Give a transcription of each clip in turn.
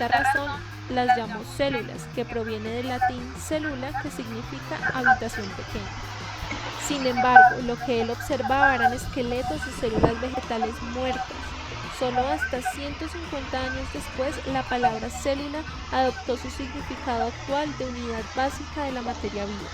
esta razón las llamó células, que proviene del latín cellula, que significa habitación pequeña. Sin embargo, lo que él observaba eran esqueletos de células vegetales muertas. Solo hasta 150 años después, la palabra célula adoptó su significado actual de unidad básica de la materia viva.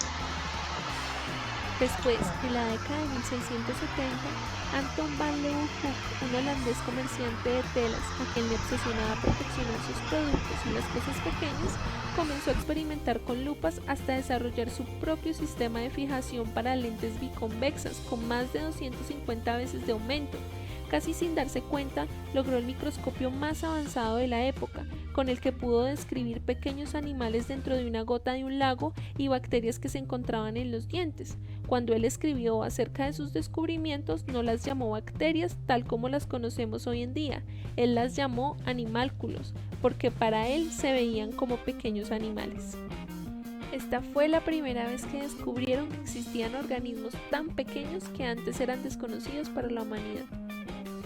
Después, en la década de 1670, Anton van Leeuwenhoek, un holandés comerciante de telas a quien le obsesionaba perfeccionar sus productos y las cosas pequeñas, comenzó a experimentar con lupas hasta desarrollar su propio sistema de fijación para lentes biconvexas con más de 250 veces de aumento. Casi sin darse cuenta, logró el microscopio más avanzado de la época, con el que pudo describir pequeños animales dentro de una gota de un lago y bacterias que se encontraban en los dientes. Cuando él escribió acerca de sus descubrimientos, no las llamó bacterias tal como las conocemos hoy en día, él las llamó animálculos, porque para él se veían como pequeños animales. Esta fue la primera vez que descubrieron que existían organismos tan pequeños que antes eran desconocidos para la humanidad.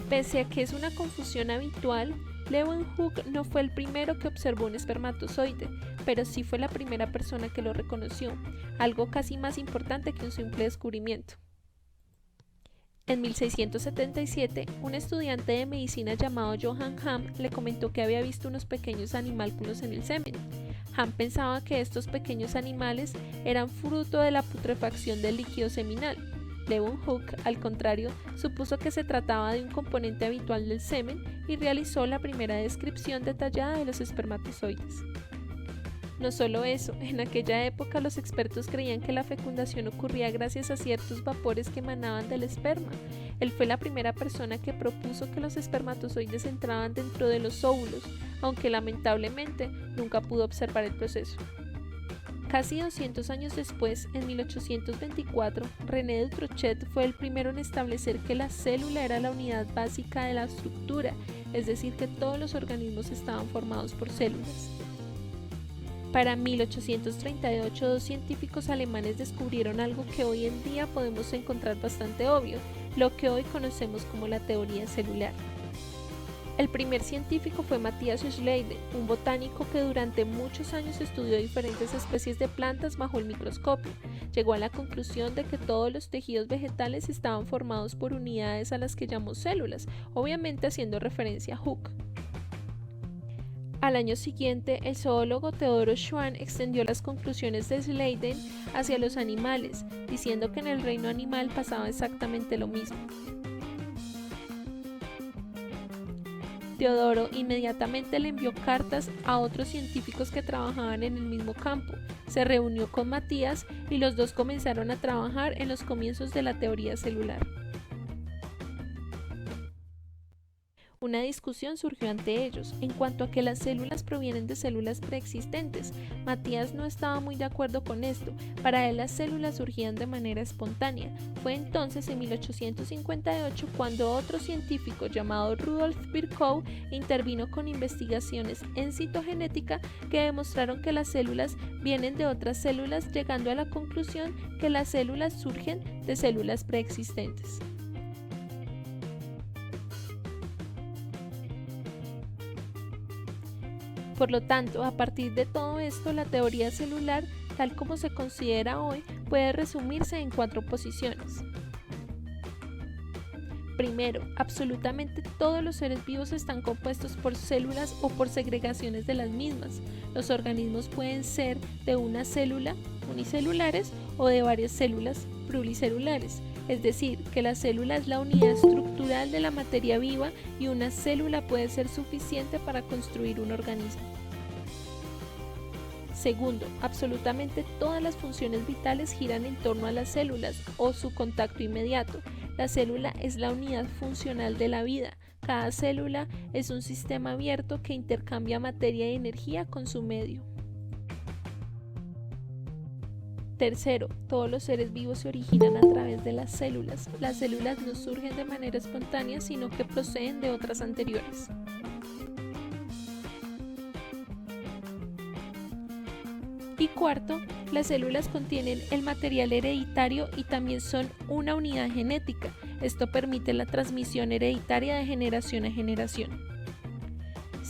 Pese a que es una confusión habitual, Leeuwenhoek no fue el primero que observó un espermatozoide, pero sí fue la primera persona que lo reconoció, algo casi más importante que un simple descubrimiento. En 1677, un estudiante de medicina llamado Johann Hamm le comentó que había visto unos pequeños animálculos en el semen. Hamm pensaba que estos pequeños animales eran fruto de la putrefacción del líquido seminal. Leeuwenhoek, al contrario, supuso que se trataba de un componente habitual del semen y realizó la primera descripción detallada de los espermatozoides. No solo eso, en aquella época los expertos creían que la fecundación ocurría gracias a ciertos vapores que emanaban del esperma. Él fue la primera persona que propuso que los espermatozoides entraban dentro de los óvulos, aunque lamentablemente nunca pudo observar el proceso. Casi 200 años después, en 1824, René Dutrochet fue el primero en establecer que la célula era la unidad básica de la estructura, es decir, que todos los organismos estaban formados por células. Para 1838, dos científicos alemanes descubrieron algo que hoy en día podemos encontrar bastante obvio, lo que hoy conocemos como la teoría celular. El primer científico fue Matthias Schleiden, un botánico que durante muchos años estudió diferentes especies de plantas bajo el microscopio. Llegó a la conclusión de que todos los tejidos vegetales estaban formados por unidades a las que llamó células, obviamente haciendo referencia a Hooke. Al año siguiente, el zoólogo Theodor Schwann extendió las conclusiones de Schleiden hacia los animales, diciendo que en el reino animal pasaba exactamente lo mismo. Teodoro inmediatamente le envió cartas a otros científicos que trabajaban en el mismo campo, se reunió con Matías y los dos comenzaron a trabajar en los comienzos de la teoría celular. Una discusión surgió ante ellos en cuanto a que las células provienen de células preexistentes. Matías no estaba muy de acuerdo con esto, para él las células surgían de manera espontánea. Fue entonces en 1858 cuando otro científico llamado Rudolf Virchow intervino con investigaciones en citogenética que demostraron que las células vienen de otras células, llegando a la conclusión que las células surgen de células preexistentes. Por lo tanto, a partir de todo esto, la teoría celular, tal como se considera hoy, puede resumirse en 4 posiciones. Primero, absolutamente todos los seres vivos están compuestos por células o por segregaciones de las mismas. Los organismos pueden ser de una célula, unicelulares, o de varias células, pluricelulares. Es decir, que la célula es la unidad estructural de la materia viva y una célula puede ser suficiente para construir un organismo. Segundo, absolutamente todas las funciones vitales giran en torno a las células o su contacto inmediato. La célula es la unidad funcional de la vida. Cada célula es un sistema abierto que intercambia materia y energía con su medio. Tercero, todos los seres vivos se originan a través de las células. Las células no surgen de manera espontánea, sino que proceden de otras anteriores. Y cuarto, las células contienen el material hereditario y también son una unidad genética. Esto permite la transmisión hereditaria de generación a generación.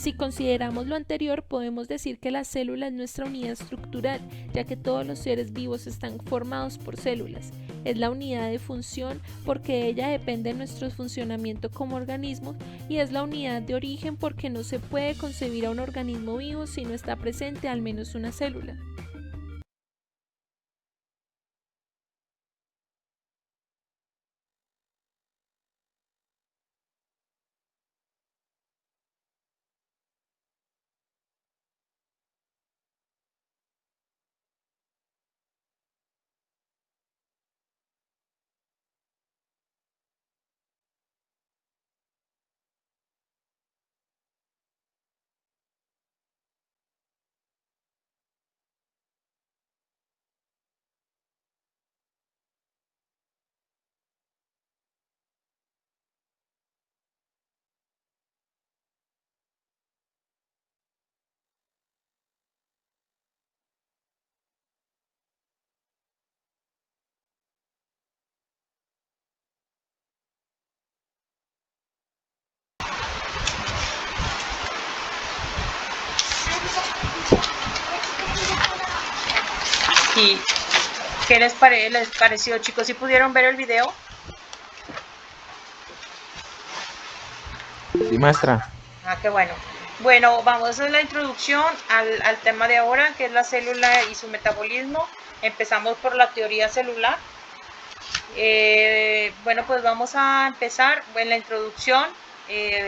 Si consideramos lo anterior, podemos decir que la célula es nuestra unidad estructural, ya que todos los seres vivos están formados por células. Es la unidad de función porque de ella depende nuestro funcionamiento como organismo, y es la unidad de origen porque no se puede concebir a un organismo vivo si no está presente al menos una célula. ¿Y qué les pareció, chicos? ¿Sí pudieron ver el video? Sí, maestra. Ah, qué bueno. Bueno, vamos a la introducción al tema de ahora, que es la célula y su metabolismo. Empezamos por la teoría celular. Bueno, pues vamos a empezar en la introducción.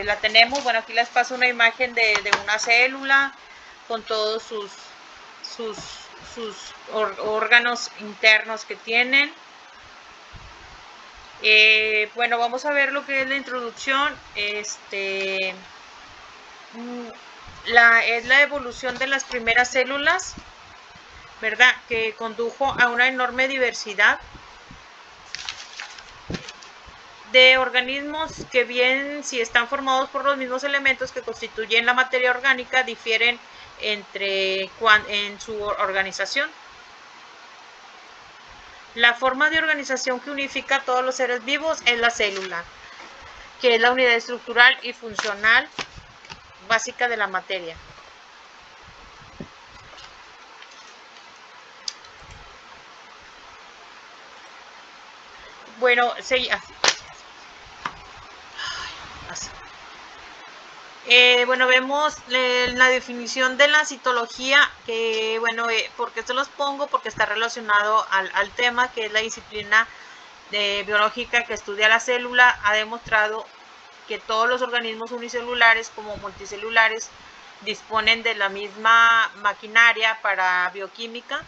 La tenemos, bueno, aquí les paso una imagen de una célula con todos sus órganos internos que tienen. Bueno, vamos a ver lo que es la introducción. Es la evolución de las primeras células, ¿verdad? Que condujo a una enorme diversidad de organismos que, bien si están formados por los mismos elementos que constituyen la materia orgánica, difieren en su organización. La forma de organización que unifica a todos los seres vivos es la célula, que es la unidad estructural y funcional básica de la materia. Bueno, bueno, vemos la definición de la citología, que bueno, ¿por qué se los pongo? Porque está relacionado al tema, que es la disciplina biológica que estudia la célula. Ha demostrado que todos los organismos unicelulares como multicelulares disponen de la misma maquinaria para bioquímica,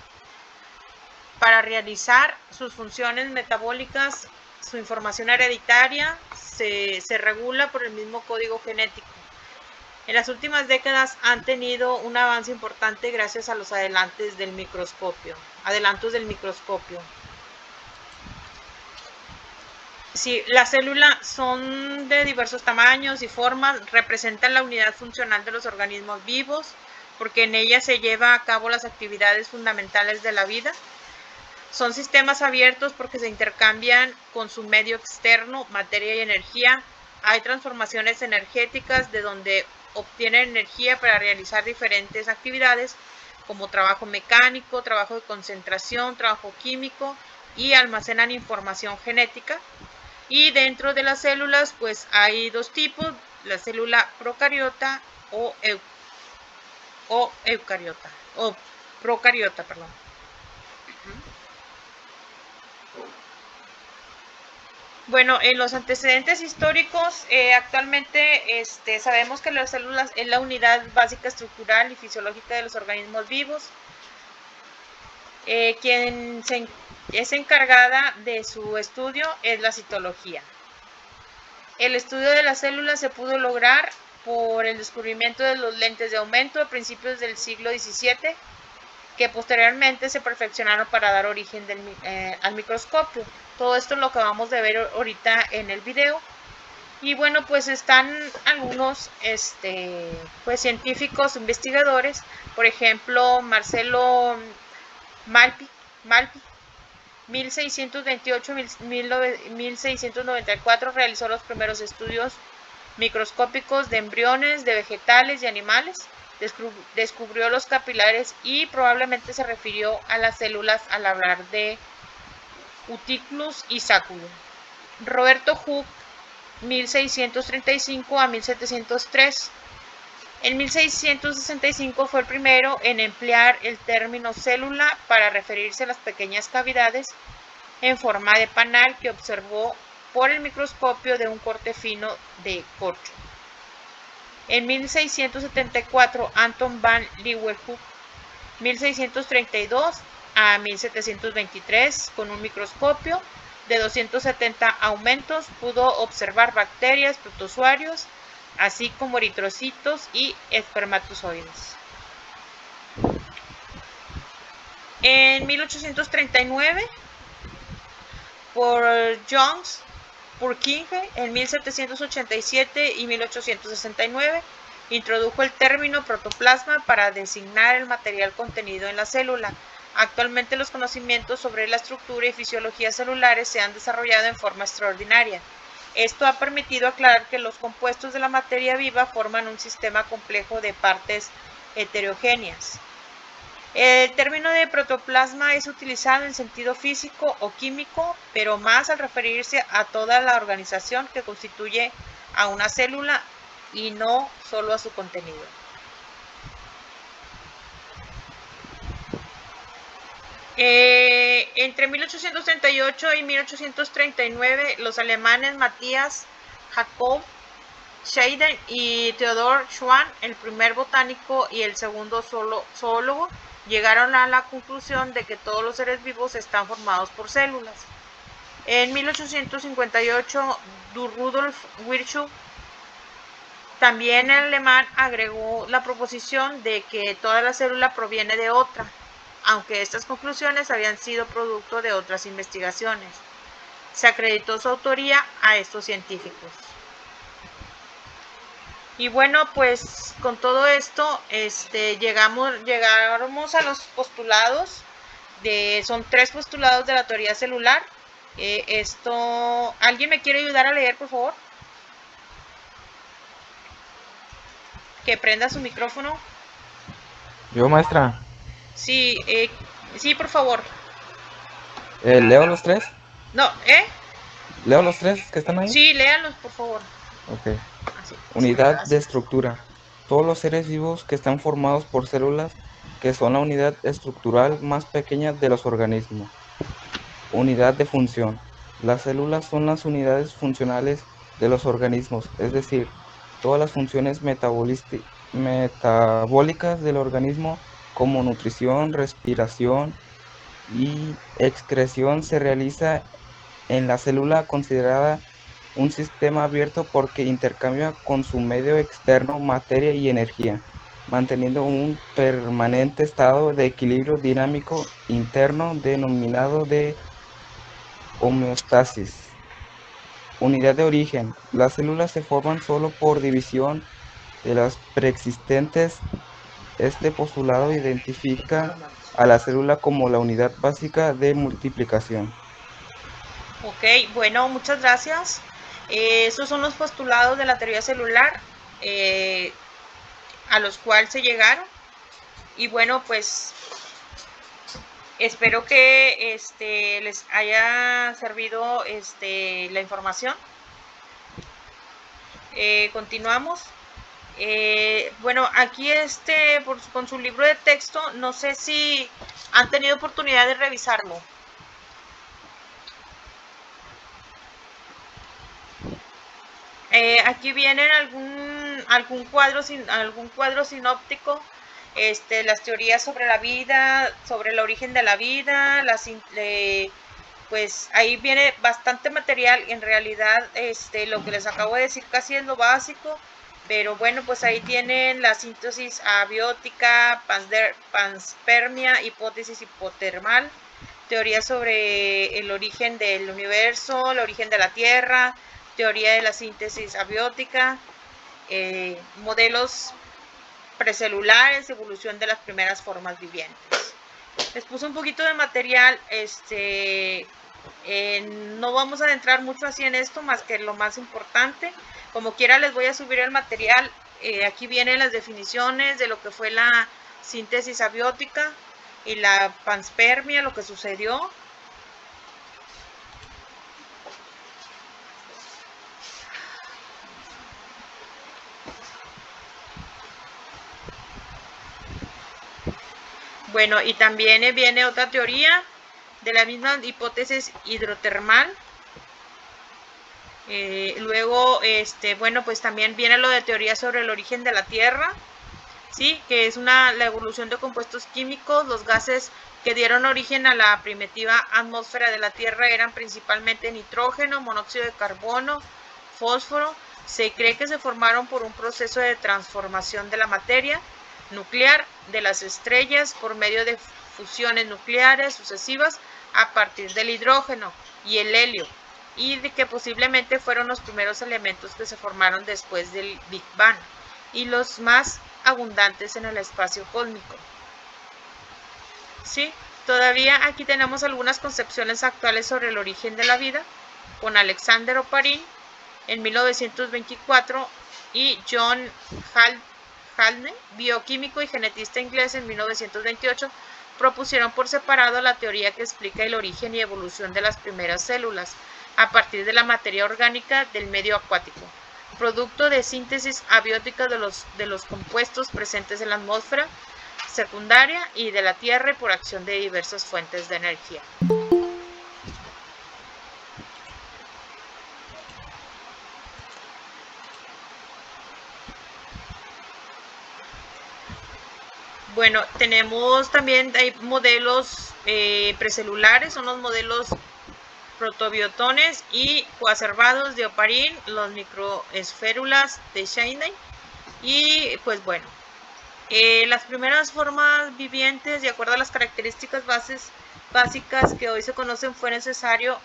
para realizar sus funciones metabólicas. Su información hereditaria se regula por el mismo código genético. En las últimas décadas han tenido un avance importante gracias a los adelantos del microscopio. Sí, las células son de diversos tamaños y formas, representan la unidad funcional de los organismos vivos, porque en ellas se lleva a cabo las actividades fundamentales de la vida. Son sistemas abiertos porque se intercambian con su medio externo, materia y energía. Hay transformaciones energéticas de donde obtienen energía para realizar diferentes actividades como trabajo mecánico, trabajo de concentración, trabajo químico, y almacenan información genética. Y dentro de las células pues hay dos tipos: la célula procariota o procariota, perdón. Bueno, en los antecedentes históricos, actualmente sabemos que las células es la unidad básica estructural y fisiológica de los organismos vivos. Quien es encargada de su estudio es la citología. El estudio de las células se pudo lograr por el descubrimiento de los lentes de aumento a principios del siglo XVII, que posteriormente se perfeccionaron para dar origen al microscopio. Todo esto es lo que vamos a ver ahorita en el video. Y bueno, pues están algunos pues científicos, investigadores, por ejemplo, Marcelo Malpi, 1628-1694 realizó los primeros estudios microscópicos de embriones de vegetales y animales. Descubrió los capilares y probablemente se refirió a las células al hablar de uticulus y sáculo. Roberto Hooke, 1635 a 1703. En 1665 fue el primero en emplear el término célula para referirse a las pequeñas cavidades en forma de panal que observó por el microscopio de un corte fino de corcho. En 1674, Anton van Leeuwenhoek, 1632 a 1723, con un microscopio de 270 aumentos, pudo observar bacterias, protozoarios, así como eritrocitos y espermatozoides. En 1839, por Jones, Purkinje, en 1787 y 1869, introdujo el término protoplasma para designar el material contenido en la célula. Actualmente los conocimientos sobre la estructura y fisiología celulares se han desarrollado en forma extraordinaria. Esto ha permitido aclarar que los compuestos de la materia viva forman un sistema complejo de partes heterogéneas. El término de protoplasma es utilizado en sentido físico o químico, pero más al referirse a toda la organización que constituye a una célula y no solo a su contenido. Entre 1838 y 1839, los alemanes Matthias Jakob Schleiden y Theodor Schwann, el primer botánico y el segundo zoólogo, llegaron a la conclusión de que todos los seres vivos están formados por células. En 1858, Rudolf Virchow, también el alemán, agregó la proposición de que toda la célula proviene de otra, aunque estas conclusiones habían sido producto de otras investigaciones. Se acreditó su autoría a estos científicos. Y bueno, pues con todo esto llegamos a los postulados. Son 3 postulados de la teoría celular. ¿Alguien me quiere ayudar a leer, por favor? Que prenda su micrófono. Yo, maestra. Sí, sí, por favor. ¿Leo los 3? No, ¿Leo los 3 que están ahí? Sí, léanlos, por favor. Ok. Así. Unidad de estructura. Todos los seres vivos que están formados por células, que son la unidad estructural más pequeña de los organismos. Unidad de función. Las células son las unidades funcionales de los organismos, es decir, todas las funciones metabólicas del organismo, como nutrición, respiración y excreción, se realiza en la célula, considerada un sistema abierto porque intercambia con su medio externo materia y energía, manteniendo un permanente estado de equilibrio dinámico interno denominado de homeostasis. Unidad de origen. Las células se forman solo por división de las preexistentes. Este postulado identifica a la célula como la unidad básica de multiplicación. Ok, bueno, muchas gracias. Esos son los postulados de la teoría celular a los cuales se llegaron. Y bueno, pues espero que les haya servido la información. Continuamos. Bueno, aquí con su libro de texto, no sé si han tenido oportunidad de revisarlo. Aquí vienen algún cuadro sinóptico, las teorías sobre la vida, sobre el origen de la vida, pues ahí viene bastante material. En realidad, lo que les acabo de decir casi es lo básico, pero bueno, pues ahí tienen la síntesis abiótica, panspermia, hipótesis hipotermal, teoría sobre el origen del universo, el origen de la Tierra, teoría de la síntesis abiótica, modelos precelulares, evolución de las primeras formas vivientes. Les puse un poquito de material No vamos a adentrar mucho así en esto, más que lo más importante. Como quiera les voy a subir el material. Aquí vienen las definiciones de lo que fue la síntesis abiótica y la panspermia, lo que sucedió. Bueno, y también viene otra teoría de la misma hipótesis hidrotermal. Luego, bueno, pues también viene lo de teoría sobre el origen de la Tierra, ¿sí? Que es la evolución de compuestos químicos. Los gases que dieron origen a la primitiva atmósfera de la Tierra eran principalmente nitrógeno, monóxido de carbono, fósforo. Se cree que se formaron por un proceso de transformación de la materia nuclear de las estrellas por medio de fusiones nucleares sucesivas a partir del hidrógeno y el helio, y de que posiblemente fueron los primeros elementos que se formaron después del Big Bang y los más abundantes en el espacio cósmico. ¿Sí? Todavía aquí tenemos algunas concepciones actuales sobre el origen de la vida, con Alexander Oparin en 1924 y John Haldane, bioquímico y genetista inglés, en 1928, propusieron por separado la teoría que explica el origen y evolución de las primeras células a partir de la materia orgánica del medio acuático, producto de síntesis abiótica de los compuestos presentes en la atmósfera secundaria y de la Tierra por acción de diversas fuentes de energía. Bueno, tenemos también, hay modelos precelulares, son los modelos protobiotones y coacervados de Oparin, los microesférulas de Sheinstein. Y pues bueno, las primeras formas vivientes, de acuerdo a las características básicas que hoy se conocen, fue necesario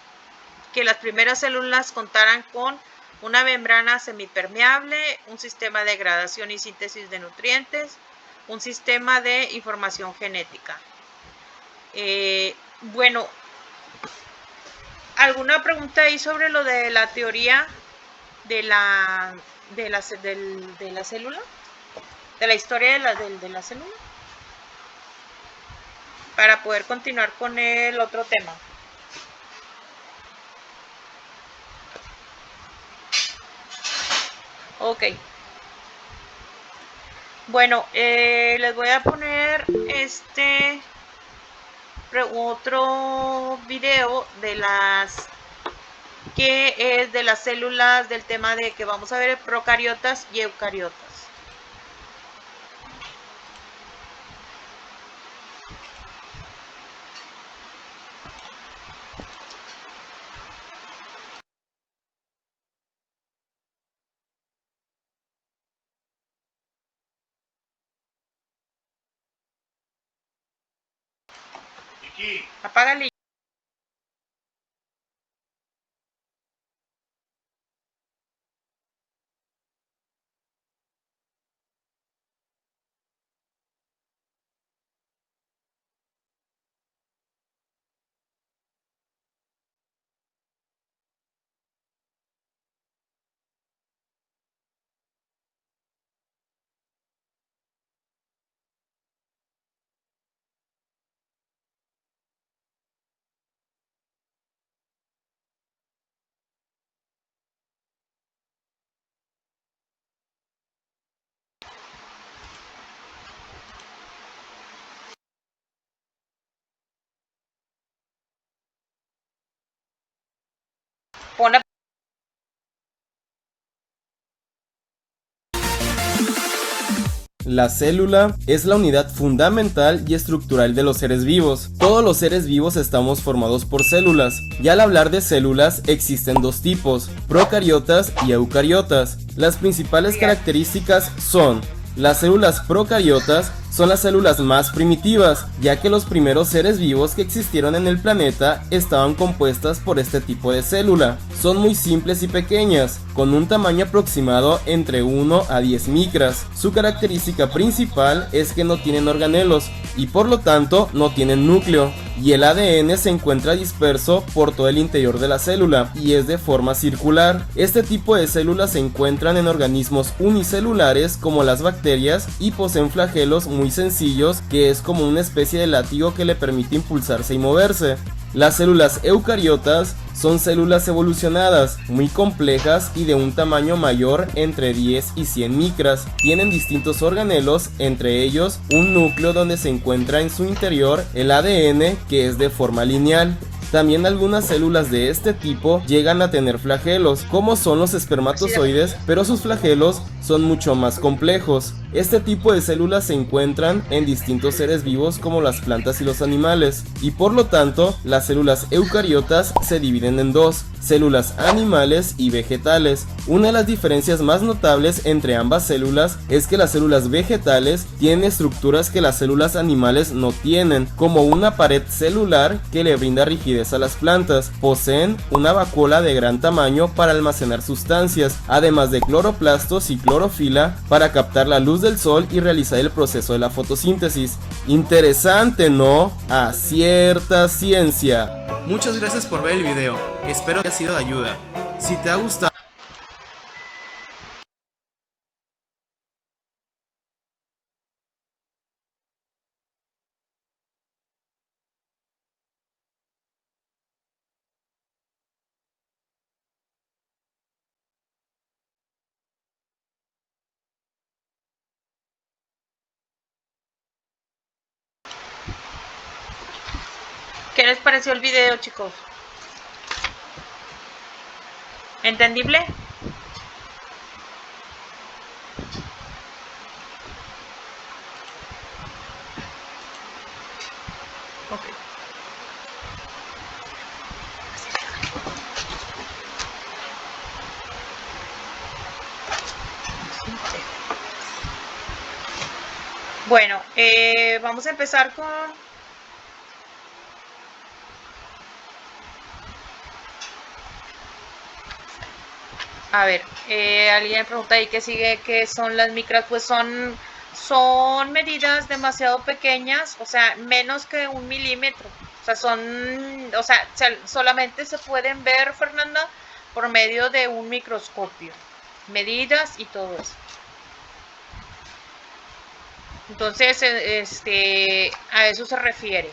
que las primeras células contaran con una membrana semipermeable, un sistema de degradación y síntesis de nutrientes, un sistema de información genética. Bueno, ¿alguna pregunta ahí sobre lo de la teoría de la célula? ¿De la historia de la célula? Para poder continuar con el otro tema. Ok. Bueno, les voy a poner otro video de de las células, del tema de que vamos a ver procariotas y eucariotas. Apágale. Pone. La célula es la unidad fundamental y estructural de los seres vivos. Todos los seres vivos estamos formados por células, y al hablar de células existen dos tipos, procariotas y eucariotas. Las principales características son: las células procariotas son las células más primitivas, ya que los primeros seres vivos que existieron en el planeta estaban compuestas por este tipo de célula. Son muy simples y pequeñas, con un tamaño aproximado entre 1 a 10 micras. Su característica principal es que no tienen organelos y por lo tanto no tienen núcleo. y el ADN se encuentra disperso por todo el interior de la célula y es de forma circular. Este tipo de células se encuentran en organismos unicelulares como las bacterias y poseen flagelos muy sencillos, que es como una especie de látigo que le permite impulsarse y moverse. Las células eucariotas son células evolucionadas, muy complejas y de un tamaño mayor entre 10 y 100 micras. Tienen distintos organelos, entre ellos un núcleo donde se encuentra en su interior el ADN, que es de forma lineal. También algunas células de este tipo llegan a tener flagelos, como son los espermatozoides, pero sus flagelos son mucho más complejos. Este tipo de células se encuentran en distintos seres vivos como las plantas y los animales, y por lo tanto las células eucariotas se dividen en dos: células animales y vegetales. Una de las diferencias más notables entre ambas células es que las células vegetales tienen estructuras que las células animales no tienen, como una pared celular que le brinda rigidez a las plantas. Poseen una vacuola de gran tamaño para almacenar sustancias, además de cloroplastos y clorofila para captar la luz del sol y realizar el proceso de la fotosíntesis. Interesante, ¿no? A cierta ciencia. Muchas gracias por ver el video, espero que haya sido de ayuda. Si te ha gustado, ¿Qué les pareció el video, chicos? ¿Entendible? Ok. Bueno, vamos a empezar con... A ver, alguien pregunta ahí qué sigue, qué son las micras. Pues son medidas demasiado pequeñas, o sea, menos que 1 milímetro. O sea, solamente se pueden ver, Fernanda, por medio de un microscopio. Medidas y todo eso. Entonces, a eso se refiere.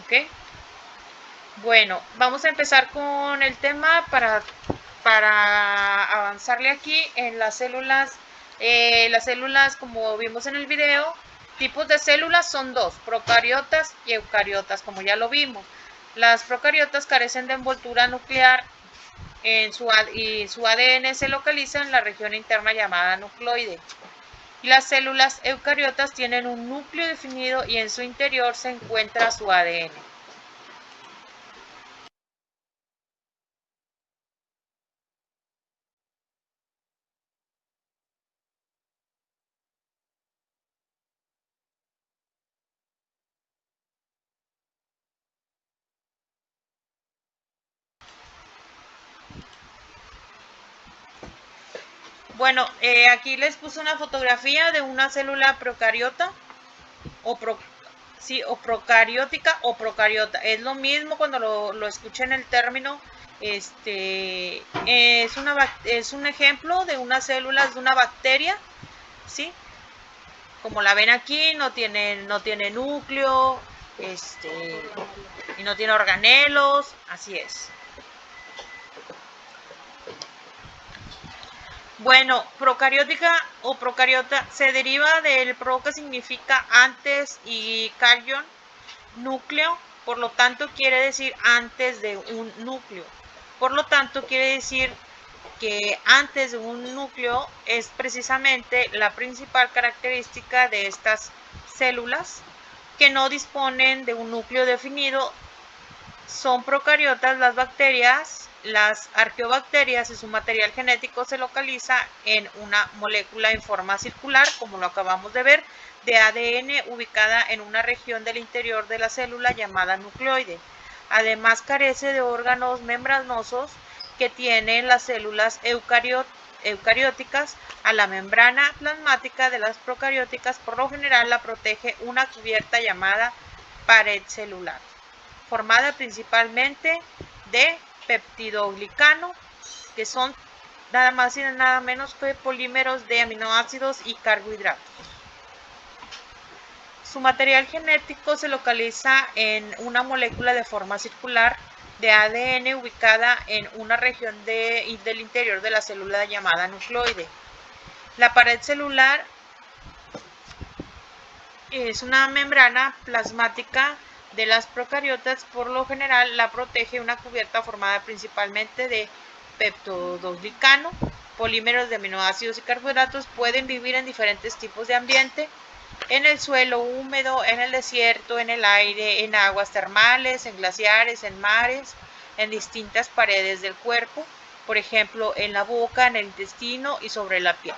¿Ok? Bueno, vamos a empezar con el tema para avanzarle aquí en las células. Las células, como vimos en el video, tipos de células son dos: procariotas y eucariotas, como ya lo vimos. Las procariotas carecen de envoltura nuclear y su ADN se localiza en la región interna llamada nucleoide. Y las células eucariotas tienen un núcleo definido y en su interior se encuentra su ADN. Bueno, aquí les puse una fotografía de una célula procariota o procariótica o procariota. Es lo mismo cuando lo escuchen el término. Es un ejemplo de unas células de una bacteria, ¿sí? Como la ven aquí, no tiene núcleo, y no tiene organelos, así es. Bueno, procariótica o procariota se deriva del pro, que significa antes, y carion, núcleo, por lo tanto quiere decir antes de un núcleo. Por lo tanto quiere decir que antes de un núcleo es precisamente la principal característica de estas células, que no disponen de un núcleo definido. Son procariotas las bacterias. Las arqueobacterias y su material genético se localiza en una molécula en forma circular, como lo acabamos de ver, de ADN ubicada en una región del interior de la célula llamada nucleoide. Además, carece de órganos membranosos que tienen las células eucarióticas. A la membrana plasmática de las procarióticas por lo general la protege una cubierta llamada pared celular, formada principalmente de peptidoglicano, que son nada más y nada menos que polímeros de aminoácidos y carbohidratos. Su material genético se localiza en una molécula de forma circular de ADN ubicada en una región del interior de la célula llamada nucleoide. La pared celular es una membrana plasmática de las procariotas. Por lo general la protege una cubierta formada principalmente de peptidoglicano. Polímeros de aminoácidos y carbohidratos pueden vivir en diferentes tipos de ambiente: en el suelo húmedo, en el desierto, en el aire, en aguas termales, en glaciares, en mares, en distintas paredes del cuerpo, por ejemplo, en la boca, en el intestino y sobre la piel.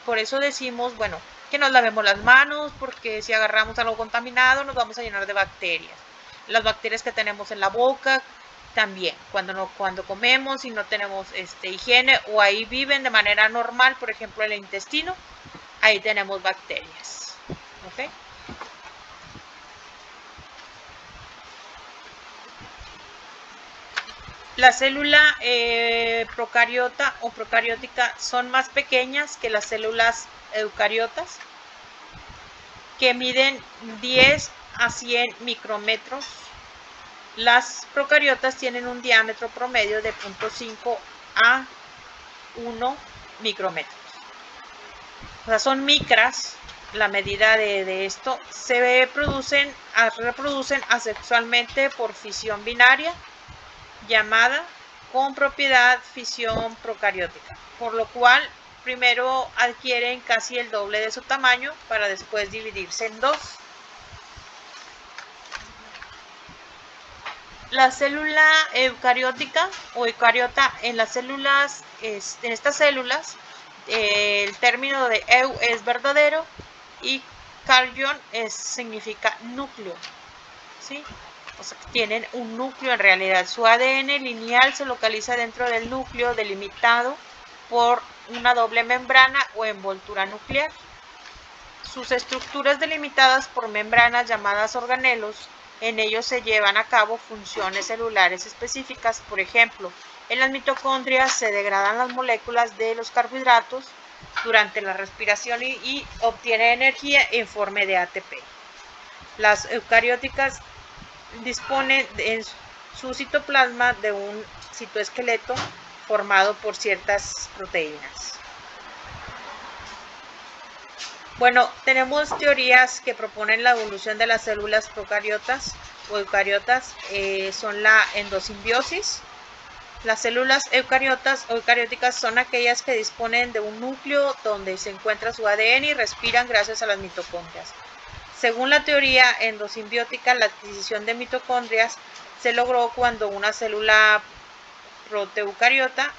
Por eso decimos, bueno, que nos lavemos las manos, porque si agarramos algo contaminado nos vamos a llenar de bacterias. Las bacterias que tenemos en la boca también, cuando comemos y no tenemos higiene, o ahí viven de manera normal, por ejemplo, en el intestino, ahí tenemos bacterias. ¿Okay? La célula procariota o procariótica son más pequeñas que las células eucariotas, que miden 10 a 100 micrómetros. Las procariotas tienen un diámetro promedio de 0.5 a 1 micrómetros. O sea, son micras la medida de esto. Se reproducen asexualmente por fisión binaria, llamada con propiedad fisión procariótica, por lo cual primero adquieren casi el doble de su tamaño para después dividirse en dos. La célula eucariótica o eucariota, en estas células, el término de eu es verdadero y carion significa núcleo, ¿sí? O sea, tienen un núcleo en realidad. Su ADN lineal se localiza dentro del núcleo, delimitado por una doble membrana o envoltura nuclear. Sus estructuras delimitadas por membranas llamadas organelos, en ellos se llevan a cabo funciones celulares específicas. Por ejemplo, en las mitocondrias se degradan las moléculas de los carbohidratos durante la respiración y obtiene energía en forma de ATP. Las eucarióticas disponen en su citoplasma de un citoesqueleto formado por ciertas proteínas. Bueno, tenemos teorías que proponen la evolución de las células procariotas o eucariotas. Son la endosimbiosis. Las células eucariotas o eucarióticas son aquellas que disponen de un núcleo donde se encuentra su ADN y respiran gracias a las mitocondrias. Según la teoría endosimbiótica, la adquisición de mitocondrias se logró cuando una célula protoeucariota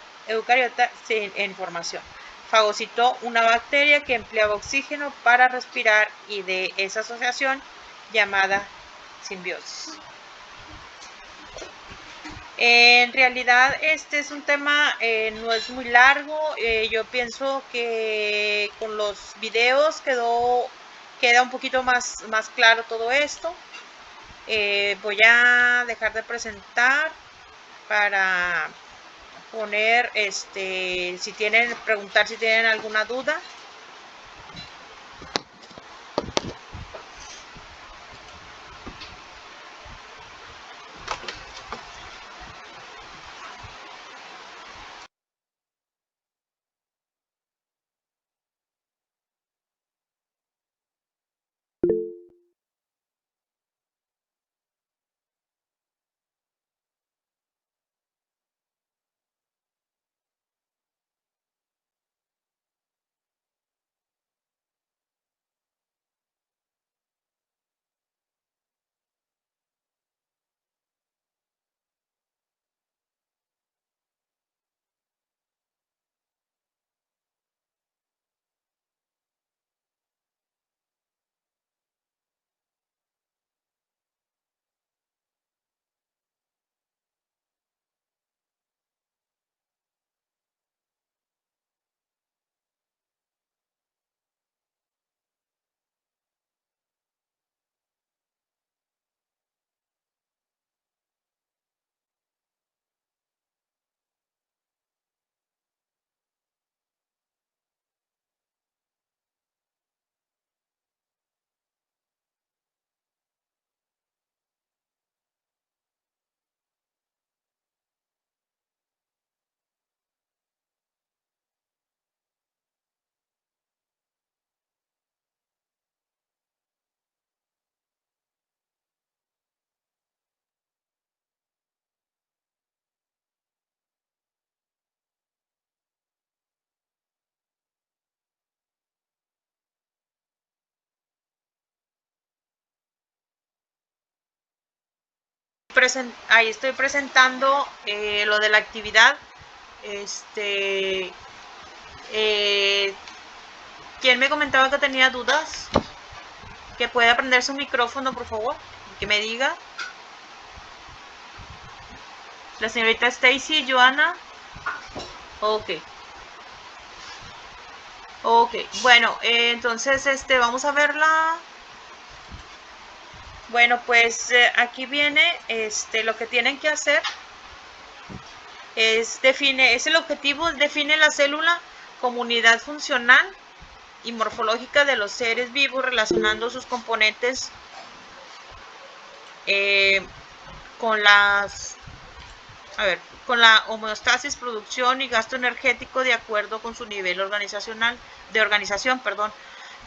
en formación fagocitó una bacteria que empleaba oxígeno para respirar, y de esa asociación llamada simbiosis. En realidad este es un tema, no es muy largo. Yo pienso que con los videos queda un poquito más claro todo esto. Voy a dejar de presentar para poner si tienen alguna duda. Ahí estoy presentando lo de la actividad. ¿Quién me comentaba que tenía dudas? Que pueda prender su micrófono, por favor, que me diga. La señorita Stacy, Joana. Ok. Ok, bueno, entonces vamos a verla. Bueno, pues aquí viene lo que tienen que hacer. Es el objetivo, define la célula como unidad funcional y morfológica de los seres vivos, relacionando sus componentes con la homeostasis, producción y gasto energético de acuerdo con su nivel de organización,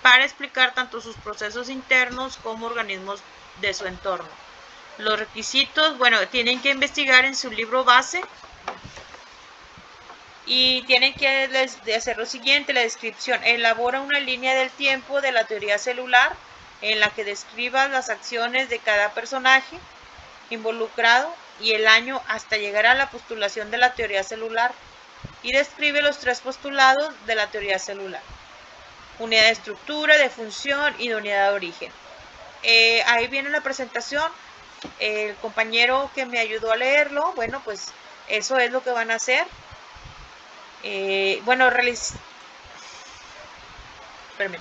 para explicar tanto sus procesos internos como organismos de su entorno. Los requisitos, bueno, tienen que investigar en su libro base y tienen que hacer lo siguiente: la descripción. Elabora una línea del tiempo de la teoría celular en la que describa las acciones de cada personaje involucrado y el año hasta llegar a la postulación de la teoría celular, y describe los 3 postulados de la teoría celular: unidad de estructura, de función y de unidad de origen. Ahí viene la presentación. El compañero que me ayudó a leerlo, bueno, pues eso es lo que van a hacer. Bueno, espérame.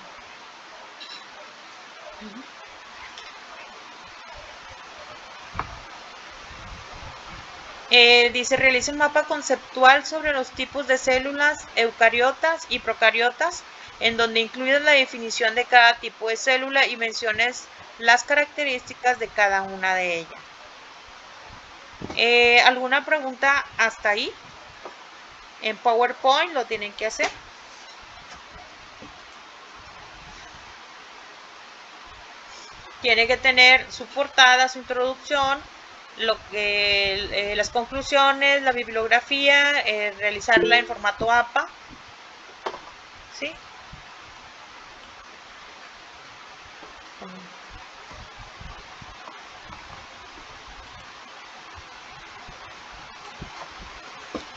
Dice, realiza un mapa conceptual sobre los tipos de células eucariotas y procariotas, en donde incluyes la definición de cada tipo de célula y menciones las características de cada una de ellas. ¿Alguna pregunta hasta ahí? En PowerPoint lo tienen que hacer. Tiene que tener su portada, su introducción, las conclusiones, la bibliografía, realizarla en formato APA. ¿Sí?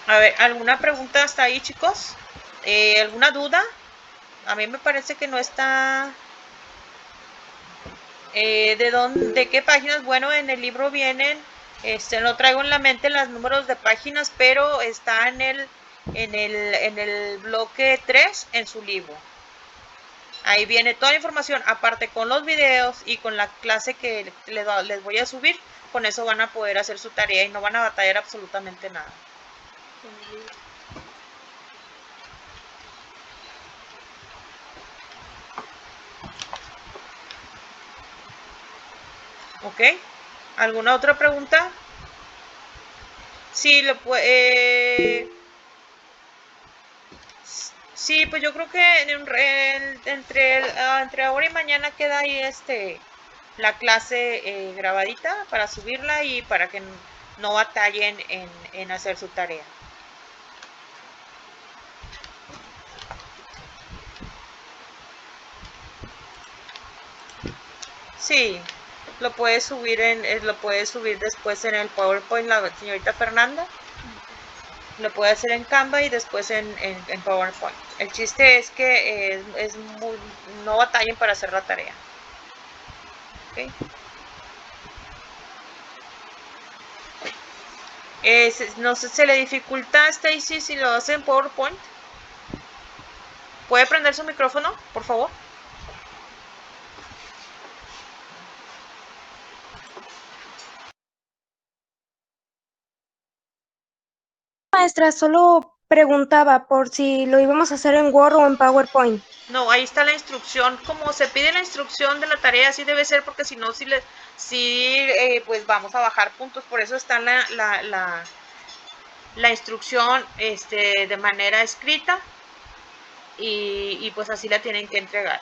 A ver, ¿alguna pregunta hasta ahí, chicos? ¿Alguna duda? A mí me parece que no está... ¿De qué páginas? Bueno, en el libro vienen, no traigo en la mente los números de páginas, pero está en el bloque 3 en su libro. Ahí viene toda la información, aparte con los videos y con la clase que les voy a subir. Con eso van a poder hacer su tarea y no van a batallar absolutamente nada. ¿Ok? ¿Alguna otra pregunta? Sí, sí, pues yo creo que entre ahora y mañana queda ahí la clase grabadita para subirla y para que no batallen en hacer su tarea. Sí, lo puede subir después en el PowerPoint la señorita Fernanda. Lo puede hacer en Canva y después en PowerPoint. El chiste es que no batallen para hacer la tarea. ¿Okay? No sé, ¿se le dificulta a Stacy si lo hace en PowerPoint? ¿Puede prender su micrófono, por favor? Maestra, solo preguntaba por si lo íbamos a hacer en Word o en PowerPoint. No, ahí está la instrucción. Como se pide la instrucción de la tarea, así debe ser, porque si no, pues vamos a bajar puntos. Por eso está la instrucción de manera escrita y pues así la tienen que entregar.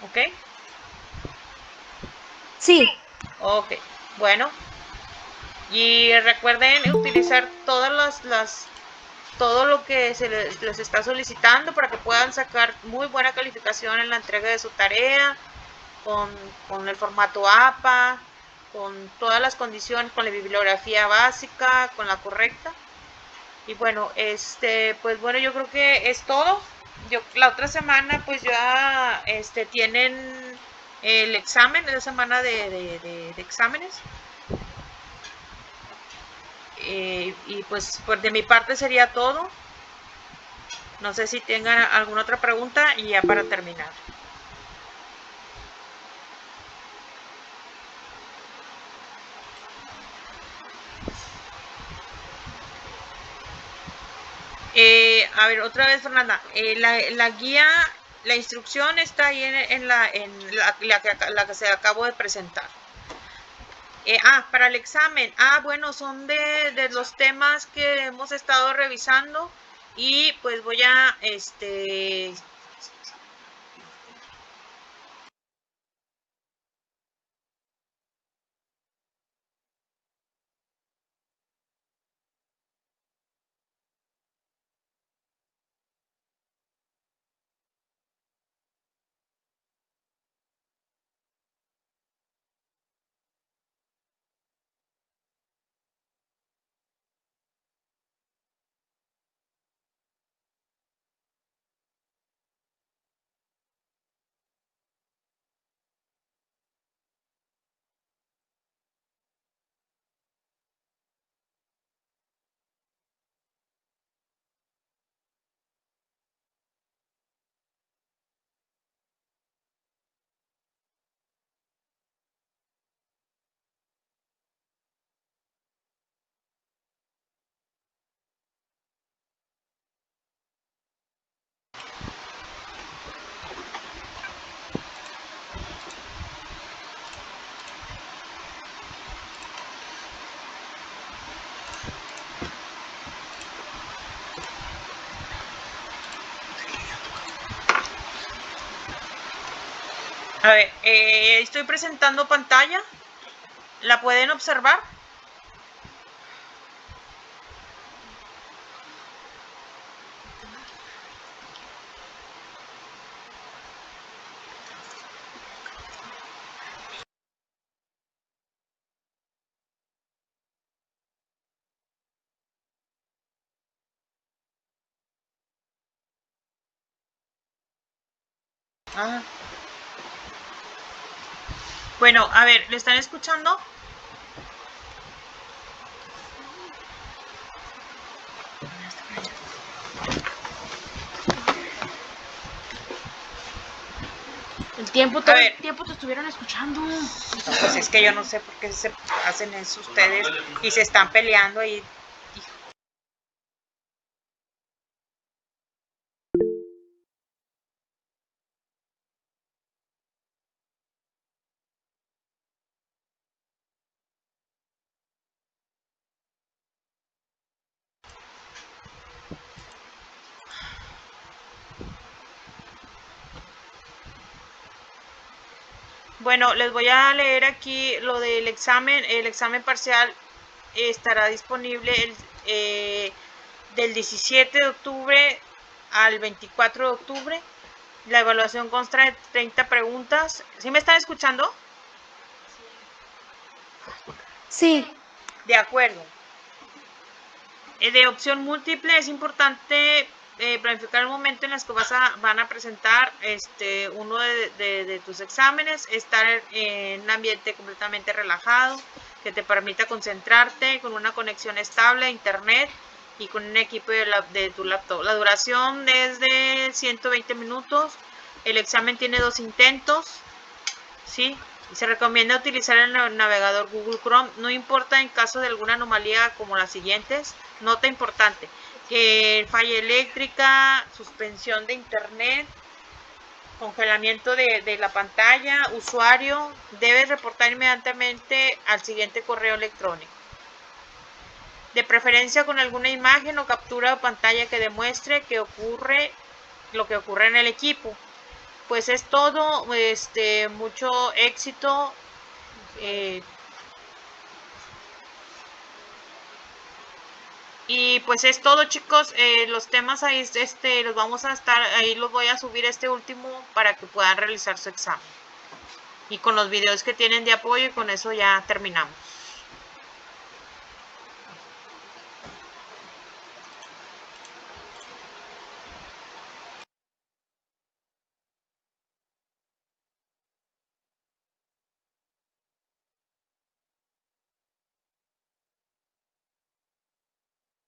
¿Ok? Sí. Ok, bueno. Y recuerden utilizar todo lo que se les está solicitando para que puedan sacar muy buena calificación en la entrega de su tarea con el formato APA. con todas las condiciones, con la bibliografía básica, con la correcta. Y bueno, pues bueno, yo creo que es todo. La otra semana pues ya tienen el examen, la semana de exámenes. Y pues de mi parte sería todo. No sé si tengan alguna otra pregunta y ya para terminar. A ver, otra vez, Fernanda. La guía, la instrucción está ahí en la que se acabo de presentar. Para el examen. Bueno, son de los temas que hemos estado revisando y pues voy a A ver, estoy presentando pantalla. ¿La pueden observar? Bueno, a ver, ¿le están escuchando? Todo el tiempo te estuvieron escuchando. Pues es que yo no sé por qué se hacen eso ustedes y se están peleando ahí. Bueno, les voy a leer aquí lo del examen. El examen parcial estará disponible del 17 de octubre al 24 de octubre. La evaluación consta de 30 preguntas. ¿Sí me están escuchando? Sí. De acuerdo. De opción múltiple es importante planificar el momento en el que van a presentar uno de tus exámenes, estar en un ambiente completamente relajado, que te permita concentrarte con una conexión estable a internet y con un equipo de tu laptop. La duración es de 120 minutos. El examen tiene 2 intentos, ¿sí? Se recomienda utilizar el navegador Google Chrome, no importa en caso de alguna anomalía como las siguientes. Nota importante, falla eléctrica, suspensión de internet, congelamiento de la pantalla, usuario debe reportar inmediatamente al siguiente correo electrónico. De preferencia con alguna imagen o captura de pantalla que demuestre lo que ocurre en el equipo. Pues es todo, mucho éxito. Y pues es todo, chicos. Los temas ahí los vamos a estar, ahí los voy a subir último para que puedan realizar su examen. y con los videos que tienen de apoyo, y con eso ya terminamos.